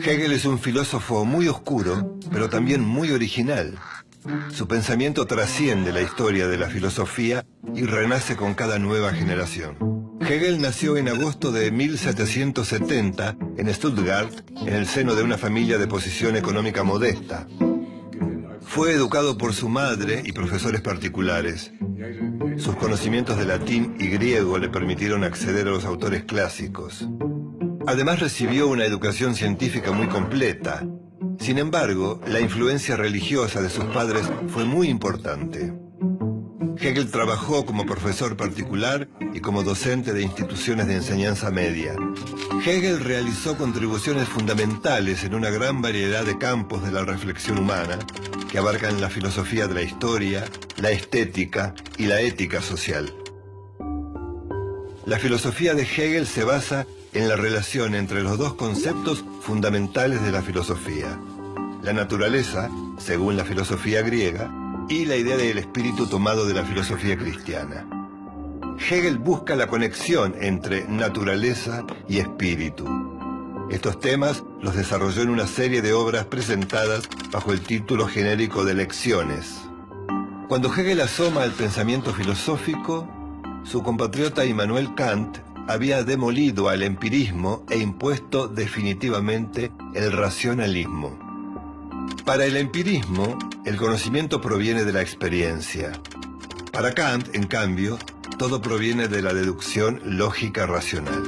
Hegel es un filósofo muy oscuro, pero también muy original. Su pensamiento trasciende la historia de la filosofía y renace con cada nueva generación. Hegel nació en agosto de 1770 en Stuttgart, en el seno de una familia de posición económica modesta. Fue educado por su madre y profesores particulares. Sus conocimientos de latín y griego le permitieron acceder a los autores clásicos. Además recibió una educación científica muy completa. Sin embargo, la influencia religiosa de sus padres fue muy importante. Hegel trabajó como profesor particular y como docente de instituciones de enseñanza media. Hegel realizó contribuciones fundamentales en una gran variedad de campos de la reflexión humana, que abarcan la filosofía de la historia, la estética y la ética social. La filosofía de Hegel se basa en la relación entre los dos conceptos fundamentales de la filosofía: la naturaleza, según la filosofía griega, y la idea del espíritu tomado de la filosofía cristiana. Hegel busca la conexión entre naturaleza y espíritu. Estos temas los desarrolló en una serie de obras presentadas bajo el título genérico de Lecciones. Cuando Hegel asoma al pensamiento filosófico, su compatriota Immanuel Kant había demolido al empirismo e impuesto definitivamente el racionalismo. Para el empirismo, el conocimiento proviene de la experiencia. Para Kant, en cambio, todo proviene de la deducción lógica racional.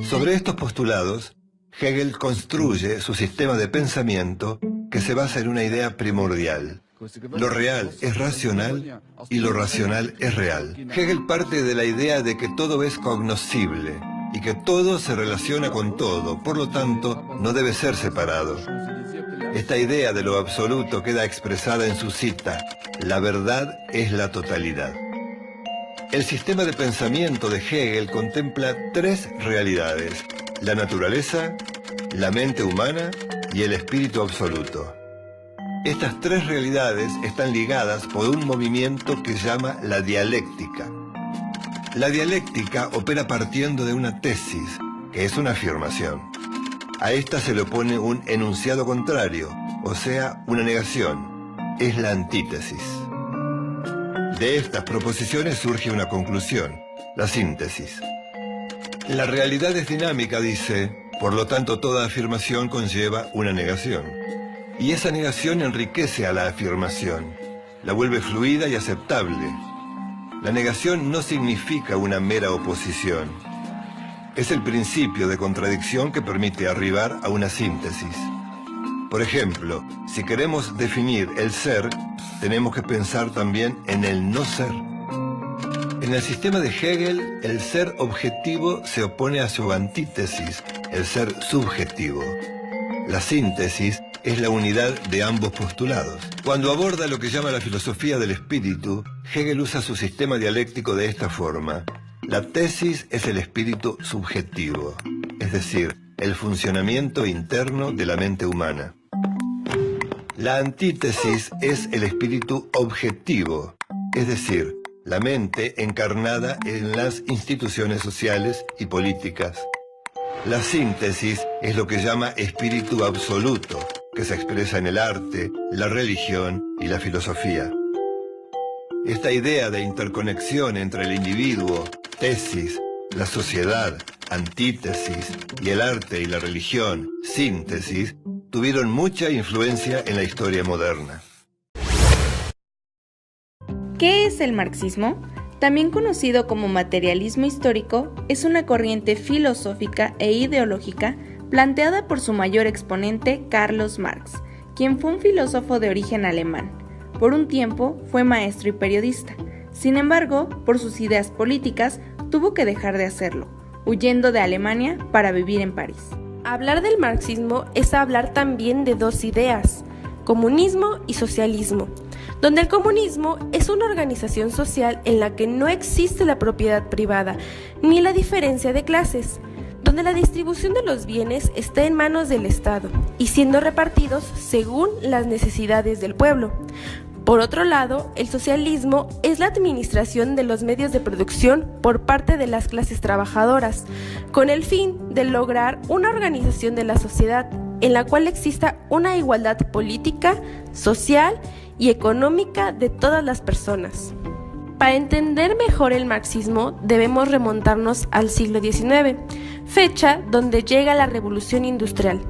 Sobre estos postulados, Hegel construye su sistema de pensamiento que se basa en una idea primordial: lo real es racional y lo racional es real. Hegel parte de la idea de que todo es cognoscible y que todo se relaciona con todo, por lo tanto, no debe ser separado. Esta idea de lo absoluto queda expresada en su cita: la verdad es la totalidad. El sistema de pensamiento de Hegel contempla tres realidades: la naturaleza, la mente humana y el espíritu absoluto. Estas tres realidades están ligadas por un movimiento que llama la dialéctica. La dialéctica opera partiendo de una tesis, que es una afirmación. A esta se le opone un enunciado contrario, o sea, una negación. Es la antítesis. De estas proposiciones surge una conclusión, la síntesis. La realidad es dinámica, dice, por lo tanto toda afirmación conlleva una negación. Y esa negación enriquece a la afirmación, la vuelve fluida y aceptable. La negación no significa una mera oposición. Es el principio de contradicción que permite arribar a una síntesis. Por ejemplo, si queremos definir el ser, tenemos que pensar también en el no ser. En el sistema de Hegel, el ser objetivo se opone a su antítesis, el ser subjetivo. La síntesis es la unidad de ambos postulados. Cuando aborda lo que llama la filosofía del espíritu, Hegel usa su sistema dialéctico de esta forma: la tesis es el espíritu subjetivo, es decir, el funcionamiento interno de la mente humana. La antítesis es el espíritu objetivo, es decir, la mente encarnada en las instituciones sociales y políticas. La síntesis es lo que llama espíritu absoluto, que se expresa en el arte, la religión y la filosofía. Esta idea de interconexión entre el individuo, tesis, la sociedad, antítesis, y el arte y la religión, síntesis, tuvieron mucha influencia en la historia moderna. ¿Qué es el marxismo? También conocido como materialismo histórico, es una corriente filosófica e ideológica planteada por su mayor exponente, Carlos Marx, quien fue un filósofo de origen alemán. Por un tiempo fue maestro y periodista. Sin embargo, por sus ideas políticas, tuvo que dejar de hacerlo, huyendo de Alemania para vivir en París. Hablar del marxismo es hablar también de dos ideas: comunismo y socialismo, donde el comunismo es una organización social en la que no existe la propiedad privada ni la diferencia de clases, donde la distribución de los bienes está en manos del Estado y siendo repartidos según las necesidades del pueblo. Por otro lado, el socialismo es la administración de los medios de producción por parte de las clases trabajadoras, con el fin de lograr una organización de la sociedad en la cual exista una igualdad política, social y económica de todas las personas. Para entender mejor el marxismo debemos remontarnos al siglo XIX, fecha donde llega la Revolución Industrial,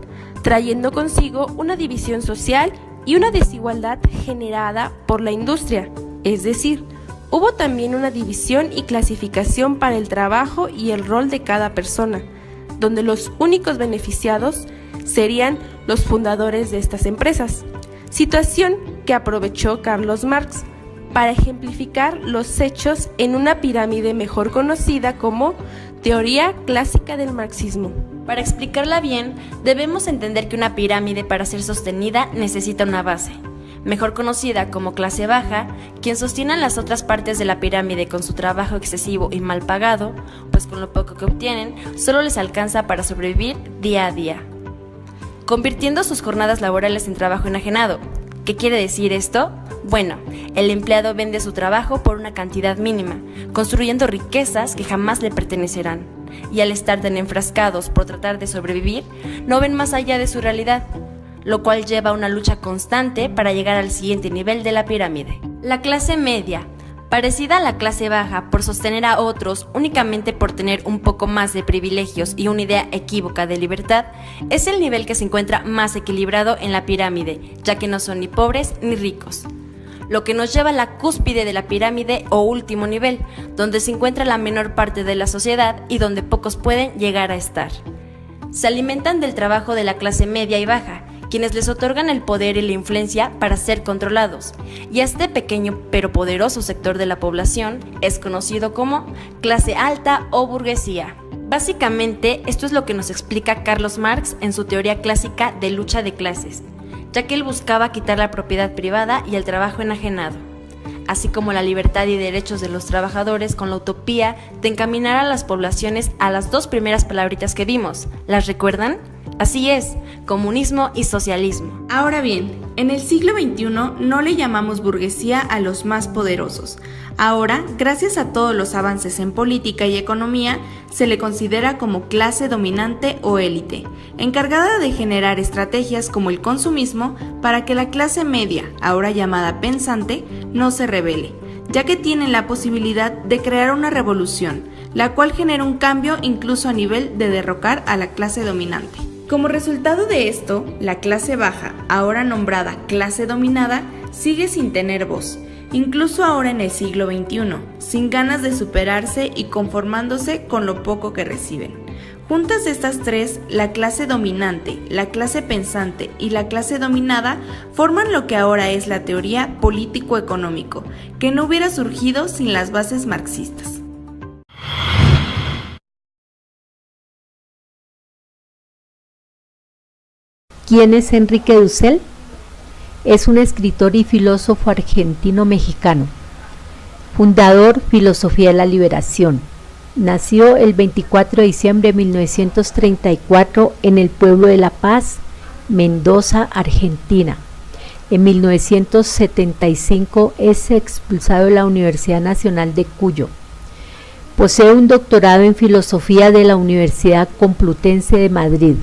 trayendo consigo una división social y una desigualdad generada por la industria, es decir, hubo también una división y clasificación para el trabajo y el rol de cada persona, donde los únicos beneficiados serían los fundadores de estas empresas, situación que aprovechó Carlos Marx para ejemplificar los hechos en una pirámide mejor conocida como teoría clásica del marxismo. Para explicarla bien, debemos entender que una pirámide para ser sostenida necesita una base, mejor conocida como clase baja, quien sostiene las otras partes de la pirámide con su trabajo excesivo y mal pagado, pues con lo poco que obtienen, solo les alcanza para sobrevivir día a día, convirtiendo sus jornadas laborales en trabajo enajenado. ¿Qué quiere decir esto? Bueno, el empleado vende su trabajo por una cantidad mínima, construyendo riquezas que jamás le pertenecerán, y al estar tan enfrascados por tratar de sobrevivir, no ven más allá de su realidad, lo cual lleva a una lucha constante para llegar al siguiente nivel de la pirámide. La clase media, parecida a la clase baja por sostener a otros únicamente por tener un poco más de privilegios y una idea equívoca de libertad, es el nivel que se encuentra más equilibrado en la pirámide, ya que no son ni pobres ni ricos, lo que nos lleva a la cúspide de la pirámide o último nivel, donde se encuentra la menor parte de la sociedad y donde pocos pueden llegar a estar. Se alimentan del trabajo de la clase media y baja, quienes les otorgan el poder y la influencia para ser controlados, y este pequeño pero poderoso sector de la población es conocido como clase alta o burguesía. Básicamente, esto es lo que nos explica Carlos Marx en su teoría clásica de lucha de clases, ya que él buscaba quitar la propiedad privada y el trabajo enajenado, así como la libertad y derechos de los trabajadores, con la utopía de encaminar a las poblaciones a las dos primeras palabritas que vimos. ¿Las recuerdan? Así es, comunismo y socialismo. Ahora bien, en el siglo XXI no le llamamos burguesía a los más poderosos. Ahora, gracias a todos los avances en política y economía, se le considera como clase dominante o élite, encargada de generar estrategias como el consumismo para que la clase media, ahora llamada pensante, no se rebele, ya que tienen la posibilidad de crear una revolución, la cual genera un cambio incluso a nivel de derrocar a la clase dominante. Como resultado de esto, la clase baja, ahora nombrada clase dominada, sigue sin tener voz, incluso ahora en el siglo XXI, sin ganas de superarse y conformándose con lo poco que reciben. Juntas estas tres, la clase dominante, la clase pensante y la clase dominada forman lo que ahora es la teoría político-económico, que no hubiera surgido sin las bases marxistas. ¿Quién es Enrique Dussel? Es un escritor y filósofo argentino-mexicano, fundador Filosofía de la Liberación. Nació el 24 de diciembre de 1934 en el pueblo de La Paz, Mendoza, Argentina. En 1975 es expulsado de la Universidad Nacional de Cuyo. Posee un doctorado en Filosofía de la Universidad Complutense de Madrid,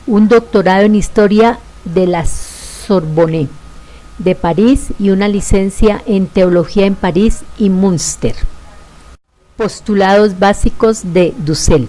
un doctorado en Historia de la Sorbonne de París y una licencia en Teología en París y Münster. Postulados básicos de Dussel.